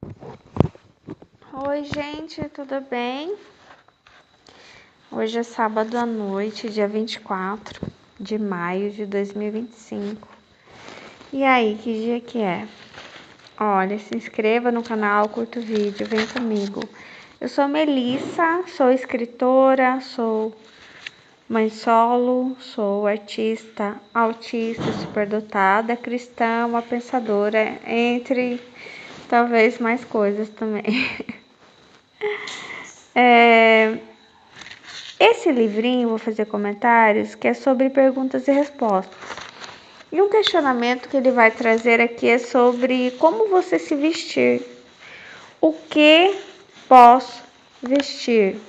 Oi, gente, tudo bem? Hoje é sábado à noite, dia 24 de maio de 2025. E aí, que dia que é? Olha, se inscreva no canal, curta o vídeo, vem comigo. Eu sou Melissa, sou escritora, sou mãe solo, sou artista, autista, superdotada, cristã, uma pensadora, entre talvez mais coisas também. Esse livrinho, vou fazer comentários, que é sobre perguntas e respostas. E um questionamento que ele vai trazer aqui é sobre como você se vestir. O que posso vestir?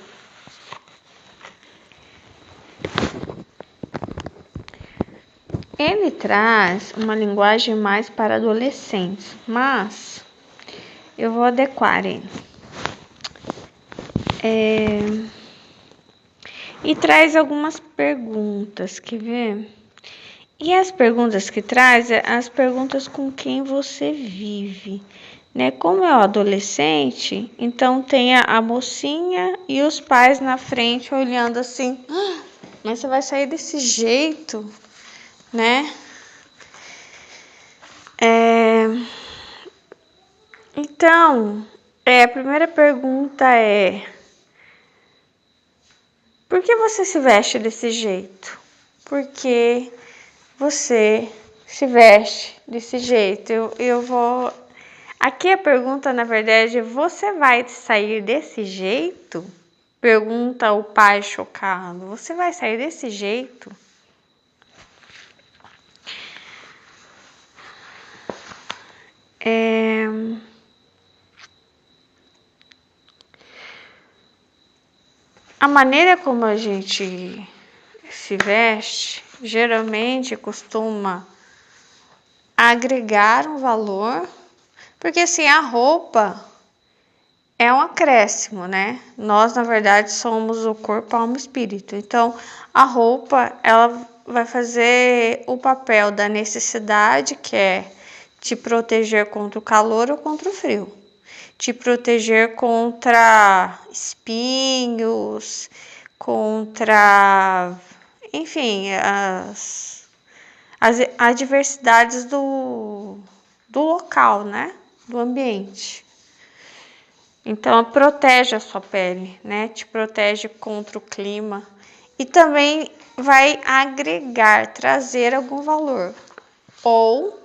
Ele traz uma linguagem mais para adolescentes, mas eu vou adequar ele. E traz algumas perguntas, quer ver? E as perguntas que traz, as perguntas com quem você vive, né? Como é o adolescente, então tem a mocinha e os pais na frente olhando assim, mas você vai sair desse jeito, né? Então, a primeira pergunta é: por que você se veste desse jeito? Por que você se veste desse jeito? Eu vou. Aqui a pergunta, na verdade, é: você vai sair desse jeito? Pergunta o pai chocado. Você vai sair desse jeito? A maneira como a gente se veste geralmente costuma agregar um valor, porque assim, a roupa é um acréscimo, né? Nós, na verdade, somos o corpo, alma e espírito. Então, a roupa, ela vai fazer o papel da necessidade, que é te proteger contra o calor ou contra o frio. Te proteger contra espinhos, contra, enfim, as adversidades do local, né? Do ambiente. Então, protege a sua pele, né? Te protege contra o clima. E também vai agregar, trazer algum valor. Ou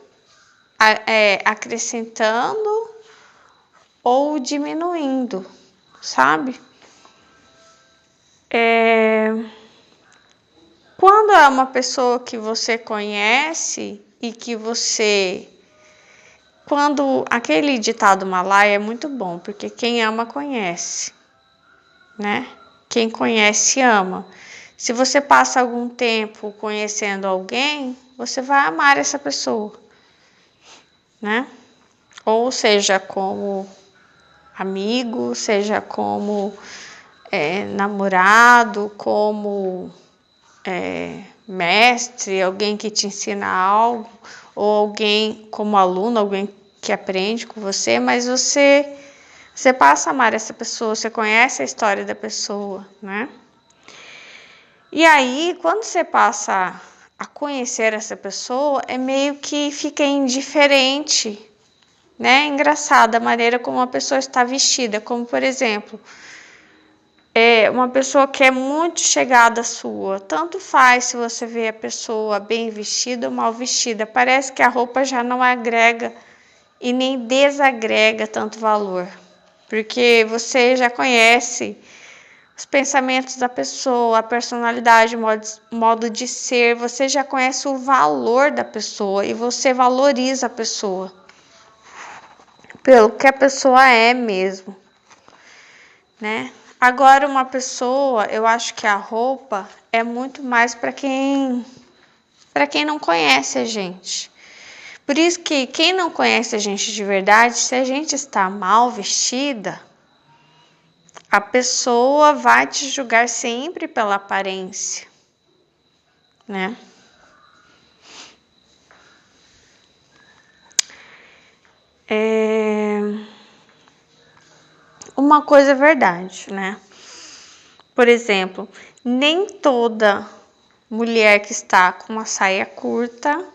acrescentando ou diminuindo, sabe? Quando é uma pessoa que você conhece e que você... Quando aquele ditado malai é muito bom, porque quem ama conhece, né? Quem conhece ama. Se você passa algum tempo conhecendo alguém, você vai amar essa pessoa, né? Ou seja, como amigo, seja como namorado, como mestre, alguém que te ensina algo, ou alguém como aluno, alguém que aprende com você, mas você passa a amar essa pessoa, você conhece a história da pessoa, né? E aí, quando você passa a conhecer essa pessoa, é meio que fica indiferente, né? É engraçado a maneira como a pessoa está vestida, como por exemplo, uma pessoa que é muito chegada à sua, tanto faz se você vê a pessoa bem vestida ou mal vestida, parece que a roupa já não agrega e nem desagrega tanto valor, porque você já conhece os pensamentos da pessoa, a personalidade, o modo de ser, você já conhece o valor da pessoa e você valoriza a pessoa pelo que a pessoa é mesmo, né? Agora, uma pessoa, eu acho que a roupa é muito mais para quem não conhece a gente. Por isso que quem não conhece a gente de verdade, se a gente está mal vestida, a pessoa vai te julgar sempre pela aparência, né? uma coisa é verdade, né? Por exemplo, nem toda mulher que está com uma saia curta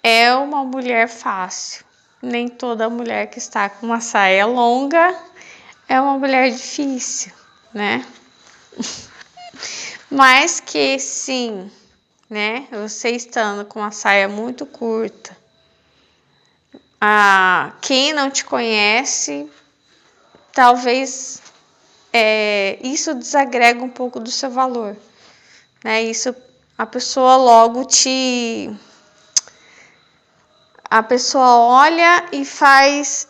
é uma mulher fácil. Nem toda mulher que está com uma saia longa é uma mulher difícil, né? Mas que sim, né? Você estando com uma saia muito curta, quem não te conhece, talvez isso desagrega um pouco do seu valor, né? Isso a pessoa logo a pessoa olha e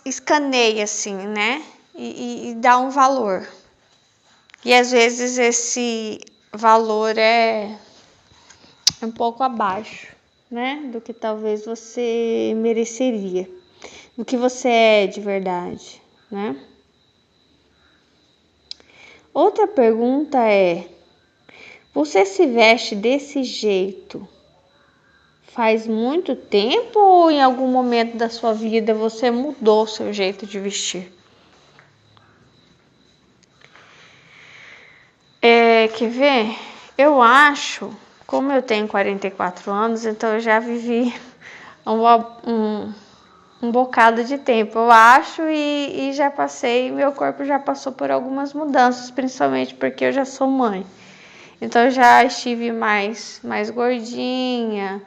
escaneia assim, né? E dá um valor. E às vezes esse valor é um pouco abaixo, né? Do que talvez você mereceria, do que você é de verdade, né? Outra pergunta é: você se veste desse jeito faz muito tempo ou em algum momento da sua vida você mudou o seu jeito de vestir? Quer ver? Eu acho, como eu tenho 44 anos, então eu já vivi um bocado de tempo, eu acho, e já passei, meu corpo já passou por algumas mudanças, principalmente porque eu já sou mãe. Então eu já estive mais gordinha,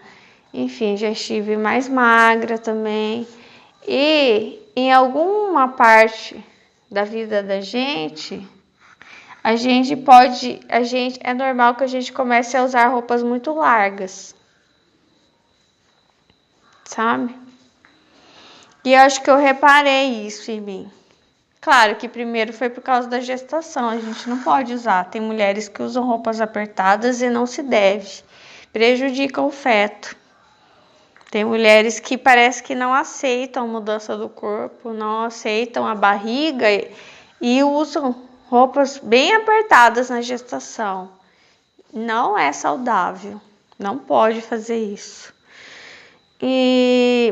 enfim, já estive mais magra também. E em alguma parte da vida da gente, é normal que a gente comece a usar roupas muito largas, sabe? E eu acho que eu reparei isso em mim. Claro que primeiro foi por causa da gestação, a gente não pode usar. Tem mulheres que usam roupas apertadas e não se deve, prejudicam o feto. Tem mulheres que parece que não aceitam a mudança do corpo, não aceitam a barriga e usam roupas bem apertadas na gestação. Não é saudável, não pode fazer isso.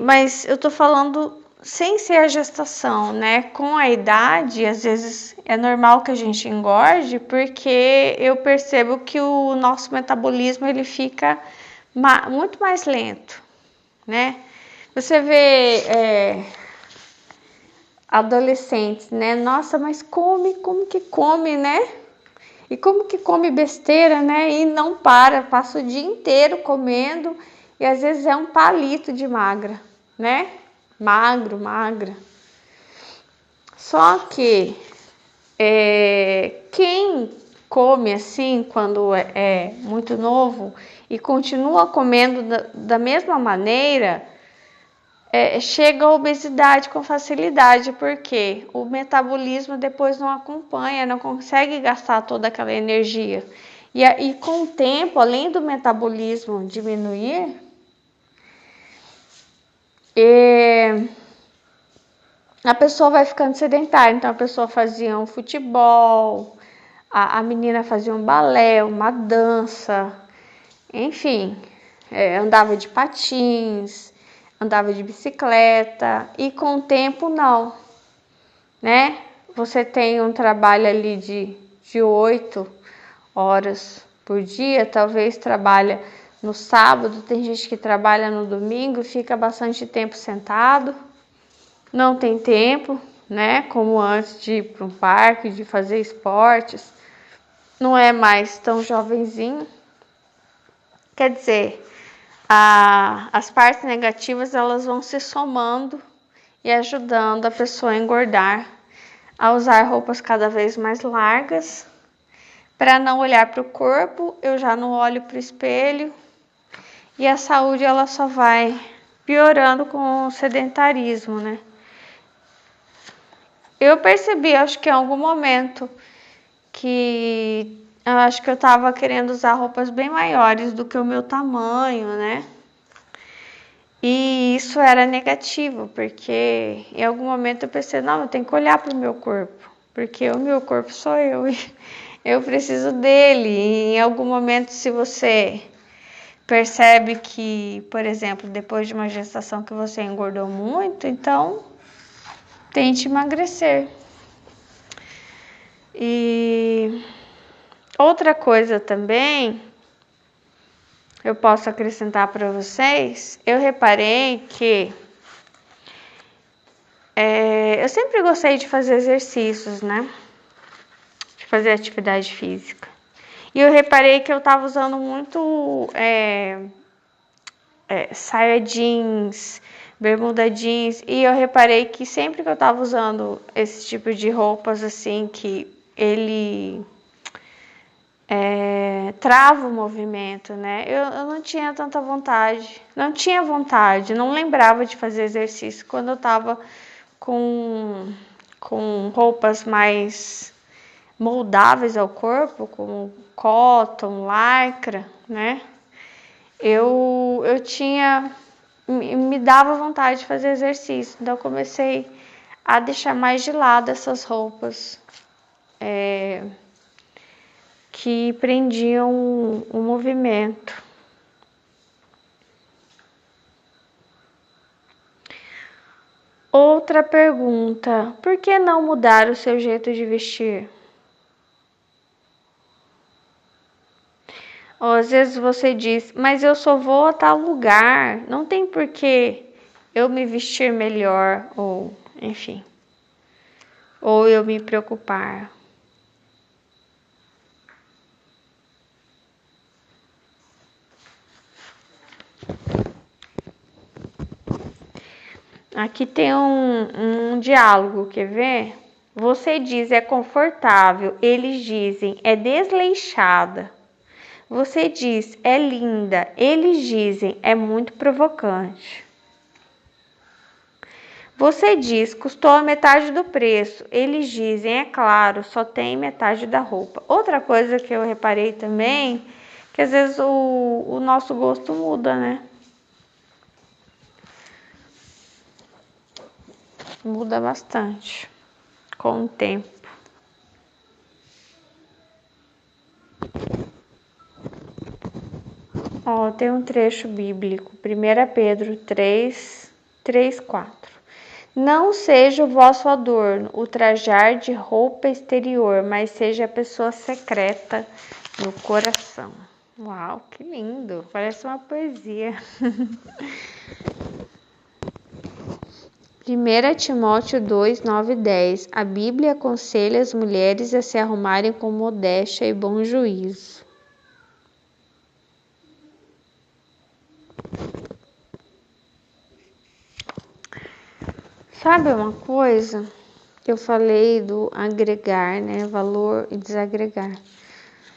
Mas eu tô falando sem ser a gestação, né? Com a idade, às vezes é normal que a gente engorde, porque eu percebo que o nosso metabolismo ele fica muito mais lento, né? Você vê adolescentes, né? Nossa, mas como que come, né? E como que come besteira, né? E não passa o dia inteiro comendo e às vezes é um palito de magra, né? Magra. Só que quem come assim quando é muito novo e continua comendo da mesma maneira, chega a obesidade com facilidade, porque o metabolismo depois não acompanha, não consegue gastar toda aquela energia. E com o tempo, além do metabolismo diminuir, a pessoa vai ficando sedentária. Então a pessoa fazia um futebol, a menina fazia um balé, uma dança, enfim, andava de patins, andava de bicicleta, e com o tempo não, né? Você tem um trabalho ali de 8 horas por dia, talvez trabalha no sábado, tem gente que trabalha no domingo, fica bastante tempo sentado, não tem tempo, né? Como antes de ir para um parque, de fazer esportes, não é mais tão jovenzinho. Quer dizer, as partes negativas elas vão se somando e ajudando a pessoa a engordar, a usar roupas cada vez mais largas, para não olhar para o corpo. Eu já não olho para o espelho e a saúde ela só vai piorando com o sedentarismo, né? Eu percebi, acho que em algum momento, que eu acho que eu estava querendo usar roupas bem maiores do que o meu tamanho, né? E isso era negativo, porque em algum momento eu pensei, não, eu tenho que olhar para o meu corpo, porque o meu corpo sou eu e eu preciso dele. E em algum momento, se você percebe que, por exemplo, depois de uma gestação que você engordou muito, então tente emagrecer. E outra coisa também eu posso acrescentar para vocês, eu reparei que eu sempre gostei de fazer exercícios, né? De fazer atividade física. E eu reparei que eu tava usando muito saia jeans, bermuda jeans, e eu reparei que sempre que eu tava usando esse tipo de roupas assim, que ele trava o movimento, né? Eu não tinha tanta vontade, não lembrava de fazer exercício quando eu tava com roupas mais moldáveis ao corpo, como cotton, lycra, né? Eu tinha, me dava vontade de fazer exercício, então eu comecei a deixar mais de lado essas roupas que prendiam o movimento. Outra pergunta: por que não mudar o seu jeito de vestir? Ou às vezes você diz, mas eu só vou a tal lugar, não tem por que eu me vestir melhor, ou enfim, ou eu me preocupar. Aqui tem um diálogo, quer ver? Você diz é confortável, eles dizem é desleixada. Você diz é linda, eles dizem é muito provocante. Você diz custou a metade do preço, eles dizem é claro, só tem metade da roupa. Outra coisa que eu reparei também, que às vezes o nosso gosto muda, né? Muda bastante com o tempo. Ó, tem um trecho bíblico, 1 Pedro 3, 3, 4. Não seja o vosso adorno o trajar de roupa exterior, mas seja a pessoa secreta no coração. Uau, que lindo! Parece uma poesia. 1 Timóteo 2, 9 e 10. A Bíblia aconselha as mulheres a se arrumarem com modéstia e bom juízo. Sabe uma coisa? Eu falei do agregar, né? Valor e desagregar.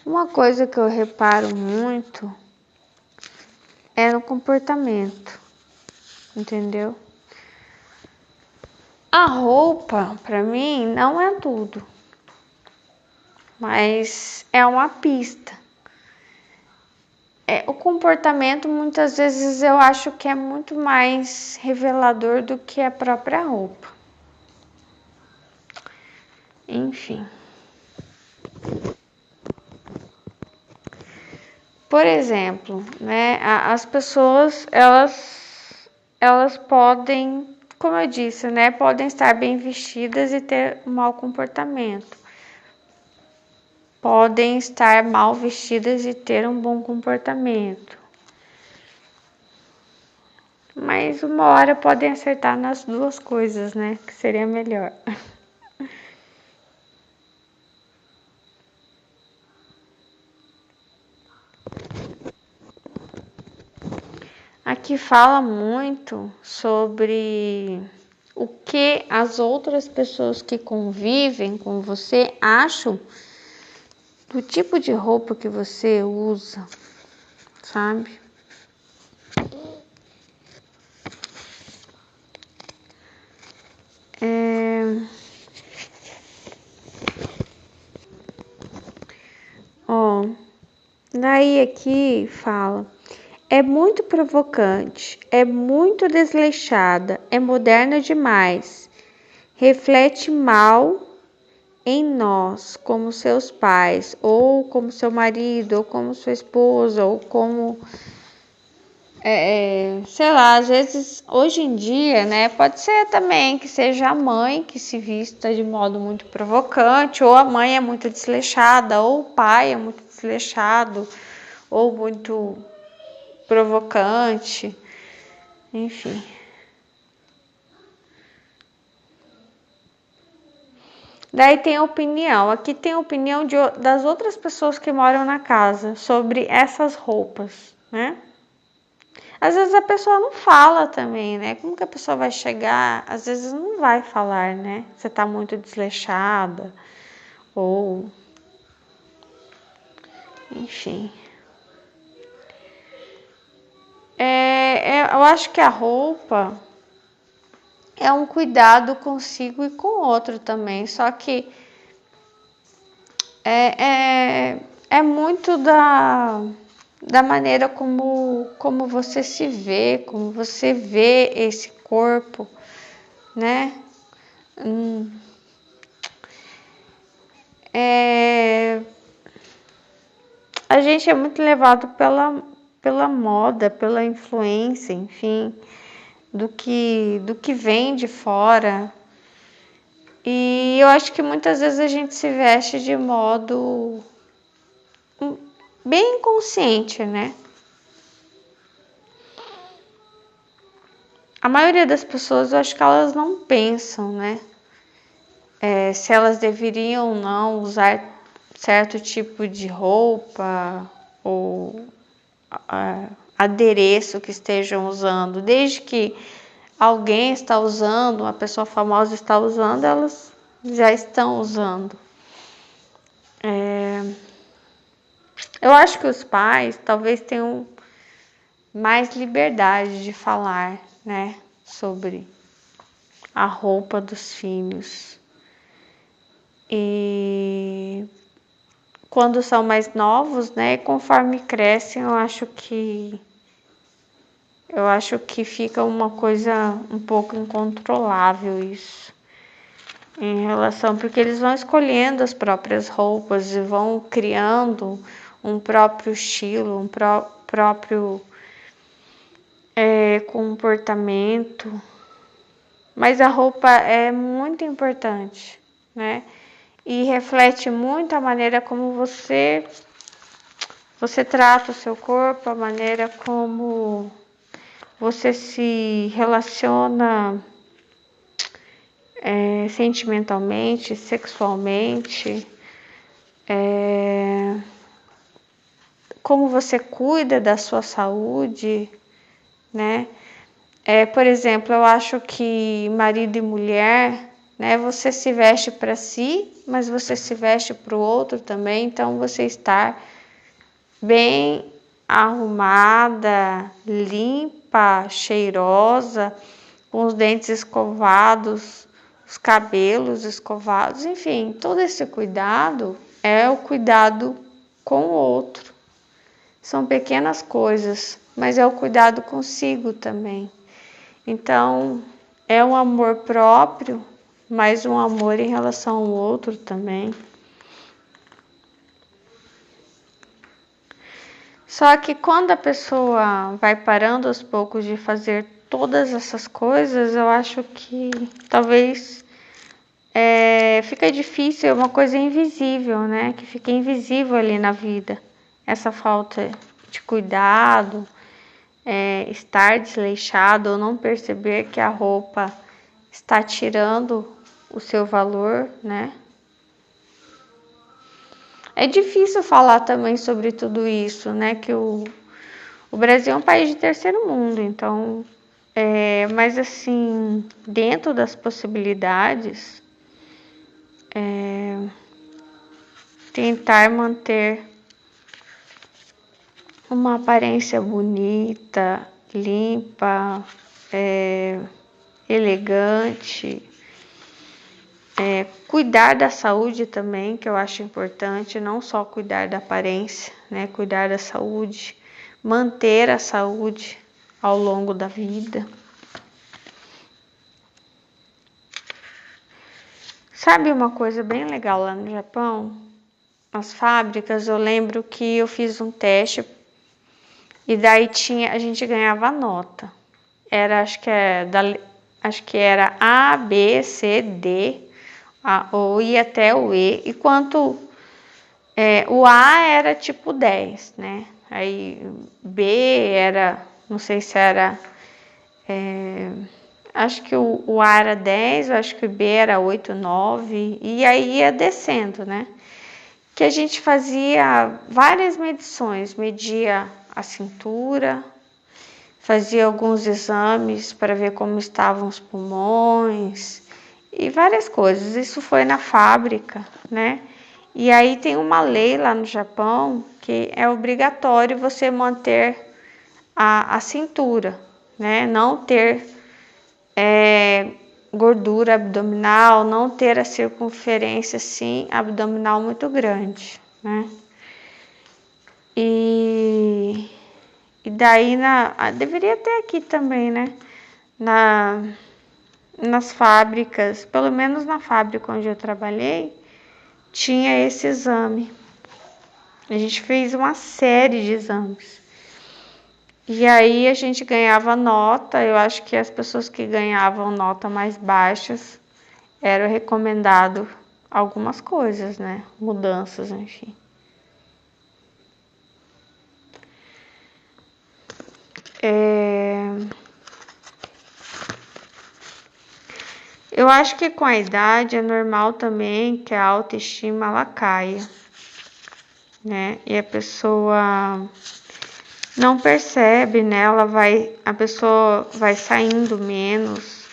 Uma coisa que eu reparo muito é no comportamento, entendeu? A roupa, para mim, não é tudo, mas é uma pista. O comportamento, muitas vezes, eu acho que é muito mais revelador do que a própria roupa. Enfim. Por exemplo, né, as pessoas, elas podem, como eu disse, né, podem estar bem vestidas e ter um mau comportamento. Podem estar mal vestidas e ter um bom comportamento. Mas uma hora podem acertar nas duas coisas, né, que seria melhor. Aqui fala muito sobre o que as outras pessoas que convivem com você acham do tipo de roupa que você usa, sabe? Daí aqui fala, é muito provocante, é muito desleixada, é moderna demais, reflete mal em nós, como seus pais, ou como seu marido, ou como sua esposa, ou como sei lá, às vezes, hoje em dia, né, pode ser também que seja a mãe que se vista de modo muito provocante, ou a mãe é muito desleixada, ou o pai é muito desleixado, ou muito provocante, enfim. Daí tem a opinião, aqui tem a opinião das outras pessoas que moram na casa sobre essas roupas, né? Às vezes a pessoa não fala também, né? Como que a pessoa vai chegar? Às vezes não vai falar, né? Você tá muito desleixada, ou enfim. Eu acho que a roupa é um cuidado consigo e com o outro também, só que é muito da maneira como você se vê, como você vê esse corpo, né? A gente é muito levado pela moda, pela influência, enfim, do que vem de fora. E eu acho que muitas vezes a gente se veste de modo bem inconsciente, né? A maioria das pessoas, eu acho que elas não pensam, né? Se elas deveriam ou não usar certo tipo de roupa ou adereço que estejam usando. Desde que alguém está usando, uma pessoa famosa está usando, elas já estão usando. Eu acho que os pais talvez tenham mais liberdade de falar, né, sobre a roupa dos filhos. E quando são mais novos, né, conforme crescem, eu acho que fica uma coisa um pouco incontrolável isso. Em relação, porque eles vão escolhendo as próprias roupas e vão criando um próprio estilo, um próprio comportamento. Mas a roupa é muito importante, né? E reflete muito a maneira como você trata o seu corpo, a maneira como você se relaciona sentimentalmente, sexualmente, como você cuida da sua saúde, né? Por exemplo, eu acho que marido e mulher, né? Você se veste para si, mas você se veste para o outro também. Então, você estar bem arrumada, limpa, cheirosa, com os dentes escovados, os cabelos escovados, enfim, todo esse cuidado é o cuidado com o outro. São pequenas coisas, mas é o cuidado consigo também. Então, é um amor próprio, mas um amor em relação ao outro também. Só que quando a pessoa vai parando aos poucos de fazer todas essas coisas, eu acho que talvez fica difícil, é uma coisa invisível, né? Que fica invisível ali na vida. Essa falta de cuidado, estar desleixado ou não perceber que a roupa está tirando o seu valor, né? É difícil falar também sobre tudo isso, né? Que o Brasil é um país de terceiro mundo, então, mas assim, dentro das possibilidades, tentar manter uma aparência bonita, limpa, elegante, cuidar da saúde também, que eu acho importante, não só cuidar da aparência, né? Cuidar da saúde, manter a saúde ao longo da vida. Sabe uma coisa bem legal lá no Japão? As fábricas, eu lembro que eu fiz um teste E daí a gente ganhava nota. Era, acho que era A, B, C, D, ou ia até o E. E o A era tipo 10, né? Aí B era, não sei se era, acho que o A era 10, acho que o B era 8, 9, e aí ia descendo, né? Que a gente fazia várias medições, media a cintura, fazia alguns exames para ver como estavam os pulmões e várias coisas. Isso foi na fábrica, né? E aí tem uma lei lá no Japão que é obrigatório você manter a cintura, né? Não ter gordura abdominal, não ter a circunferência assim abdominal muito grande, né? E daí deveria ter aqui também, né? Nas fábricas, pelo menos na fábrica onde eu trabalhei, tinha esse exame. A gente fez uma série de exames. E aí a gente ganhava nota. Eu acho que as pessoas que ganhavam nota mais baixas era recomendado algumas coisas, né? Mudanças, enfim. Eu acho que com a idade é normal também que a autoestima ela caia, né? E a pessoa não percebe, né? A pessoa vai saindo menos,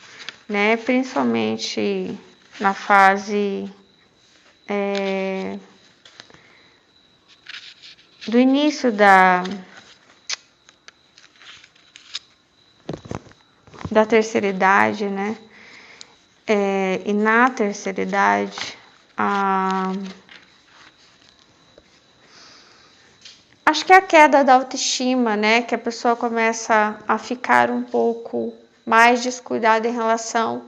né? Principalmente na fase do início da terceira idade, né? E na terceira idade, acho que é a queda da autoestima, né? Que a pessoa começa a ficar um pouco mais descuidada em relação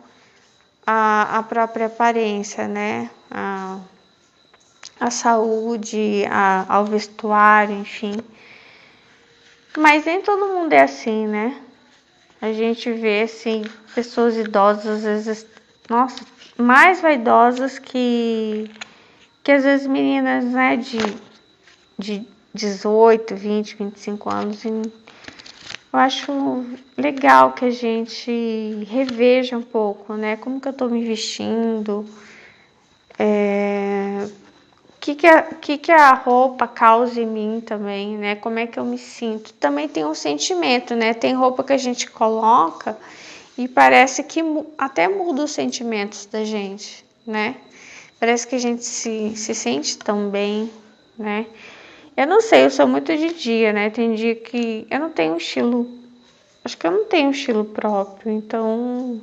à própria aparência, né? A saúde, ao vestuário, enfim. Mas nem todo mundo é assim, né? A gente vê, assim, pessoas idosas, às vezes, nossa, mais vaidosas que às vezes meninas, né, de 18, 20, 25 anos. E eu acho legal que a gente reveja um pouco, né, como que eu tô me vestindo, que a roupa causa em mim também, né? Como é que eu me sinto? Também tem um sentimento, né? Tem roupa que a gente coloca e parece que até muda os sentimentos da gente, né? Parece que a gente se sente tão bem, né? Eu não sei, eu sou muito de dia, né? Tem dia que eu não tenho estilo, acho que eu não tenho estilo próprio, então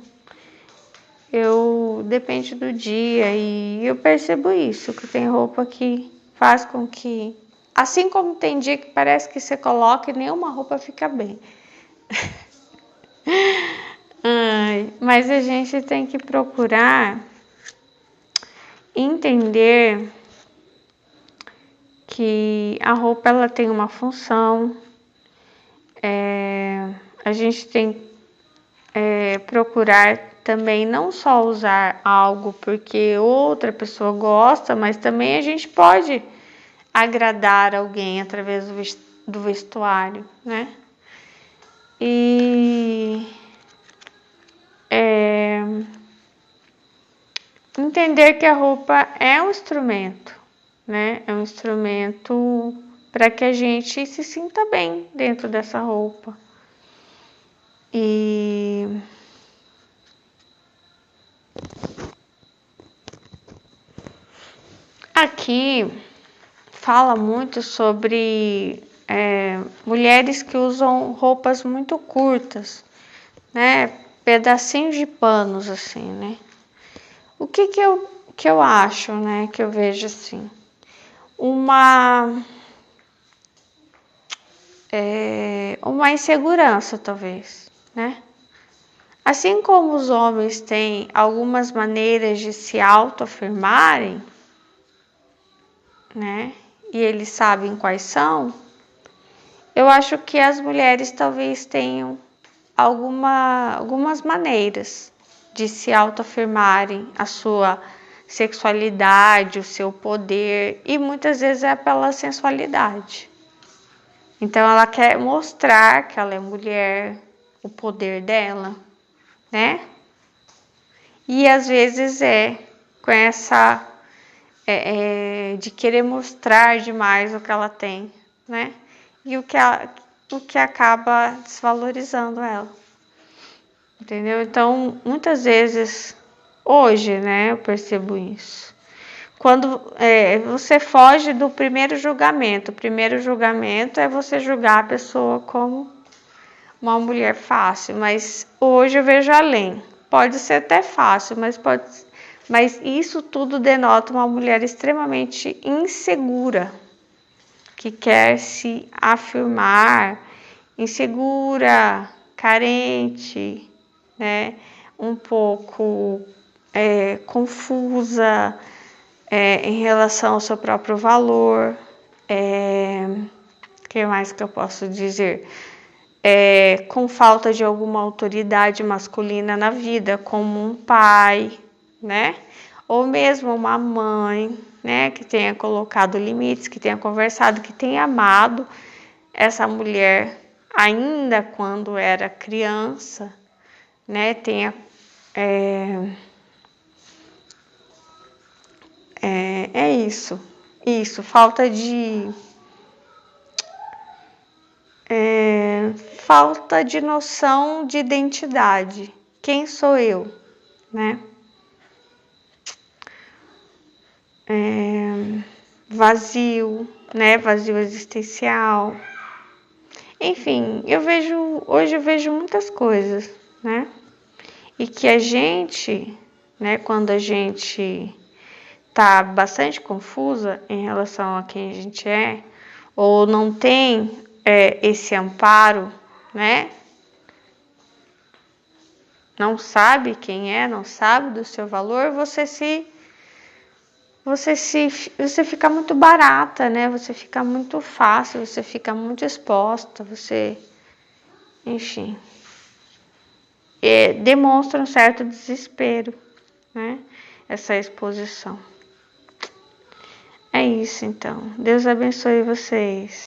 depende do dia e eu percebo isso, que tem roupa que faz com que, assim como tem dia que parece que você coloca e nenhuma roupa fica bem. Mas a gente tem que procurar entender que a roupa ela tem uma função, a gente tem procurar também não só usar algo porque outra pessoa gosta, mas também a gente pode agradar alguém através do vestuário, né? E entender que a roupa é um instrumento, né? É um instrumento para que a gente se sinta bem dentro dessa roupa. E aqui fala muito sobre mulheres que usam roupas muito curtas, né? Pedacinhos de panos, assim, né? O que eu acho, né? Que eu vejo assim. Uma insegurança, talvez, né? Assim como os homens têm algumas maneiras de se autoafirmarem, né? E eles sabem quais são, Eu acho que as mulheres talvez tenham algumas maneiras de se autoafirmarem a sua sexualidade, o seu poder, e muitas vezes é pela sensualidade. Então ela quer mostrar que ela é mulher, o poder dela, né? E às vezes com essa de querer mostrar demais o que ela tem, né? E o que acaba desvalorizando ela. Entendeu? Então, muitas vezes, hoje, né, eu percebo isso. Quando você foge do primeiro julgamento, o primeiro julgamento é você julgar a pessoa como uma mulher fácil, mas hoje eu vejo além. Pode ser até fácil, mas isso tudo denota uma mulher extremamente insegura, que quer se afirmar, insegura, carente, né? Um pouco confusa em relação ao seu próprio valor. O que mais que eu posso dizer? Com falta de alguma autoridade masculina na vida, como um pai, né? Ou mesmo uma mãe, né? Que tenha colocado limites, que tenha conversado, que tenha amado essa mulher ainda quando era criança, né? Isso, falta de noção de identidade. Quem sou eu, né? Vazio, né? Vazio existencial. Enfim, hoje eu vejo muitas coisas, né? E que a gente, né, quando a gente tá bastante confusa em relação a quem a gente ou não tem esse amparo, né? Não sabe quem não sabe do seu valor, você fica muito barata, né? Você fica muito fácil, você fica muito exposta, enfim, demonstra um certo desespero, né? Essa exposição. É isso então. Deus abençoe vocês.